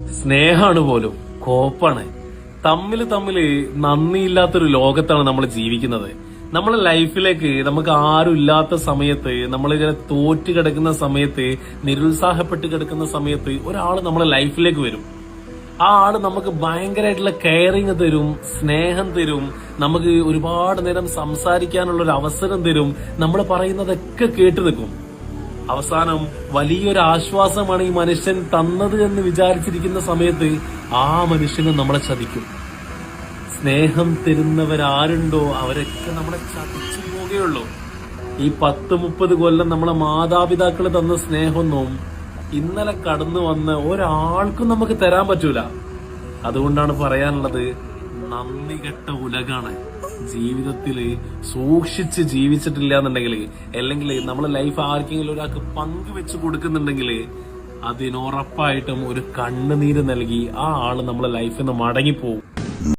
സ്നേഹമാണ് പോലും കോപ്പാണ്. തമ്മില് നന്ദിയില്ലാത്തൊരു ലോകത്താണ് നമ്മൾ ജീവിക്കുന്നത്. നമ്മളെ ലൈഫിലേക്ക് നമുക്ക് ആരും ഇല്ലാത്ത സമയത്ത്, നമ്മളിങ്ങനെ തോറ്റ് കിടക്കുന്ന സമയത്ത്, നിരുത്സാഹപ്പെട്ട് കിടക്കുന്ന സമയത്ത് ഒരാൾ നമ്മളെ ലൈഫിലേക്ക് വരും. ആ ആള് നമുക്ക് ഭയങ്കരമായിട്ടുള്ള കെയറിങ് തരും, സ്നേഹം തരും, നമുക്ക് ഒരുപാട് നേരം സംസാരിക്കാനുള്ള ഒരു അവസരം തരും, നമ്മൾ പറയുന്നതൊക്കെ കേട്ടു നിൽക്കും. അവസാനം വലിയൊരു ആശ്വാസമാണ് ഈ മനുഷ്യൻ തന്നത് എന്ന് വിചാരിച്ചിരിക്കുന്ന സമയത്ത് ആ മനുഷ്യനും നമ്മളെ ചതിക്കും. സ്നേഹം തരുന്നവരാരുണ്ടോ അവരൊക്കെ നമ്മളെ ചതിച്ചു പോവുകയുള്ളൂ. ഈ 10-30 കൊല്ലം നമ്മളെ മാതാപിതാക്കൾ തന്ന സ്നേഹമൊന്നും ഇന്നലെ കടന്നു വന്ന ഒരാൾക്കും നമുക്ക് തരാൻ പറ്റൂല. അതുകൊണ്ടാണ് പറയാനുള്ളത്, നന്ദി കെട്ട ഉലകാണ്. ജീവിതത്തില് സൂക്ഷിച്ച് ജീവിച്ചിട്ടില്ല എന്നുണ്ടെങ്കിൽ, അല്ലെങ്കിൽ നമ്മളെ ലൈഫ് ആർക്കെങ്കിലും ഒരാൾക്ക് പങ്കുവെച്ച് കൊടുക്കുന്നുണ്ടെങ്കിൽ അതിനുറപ്പായിട്ടും ഒരു കണ്ണുനീര് നൽകി ആ ആള് നമ്മളെ ലൈഫിൽ നിന്ന് മടങ്ങിപ്പോവും.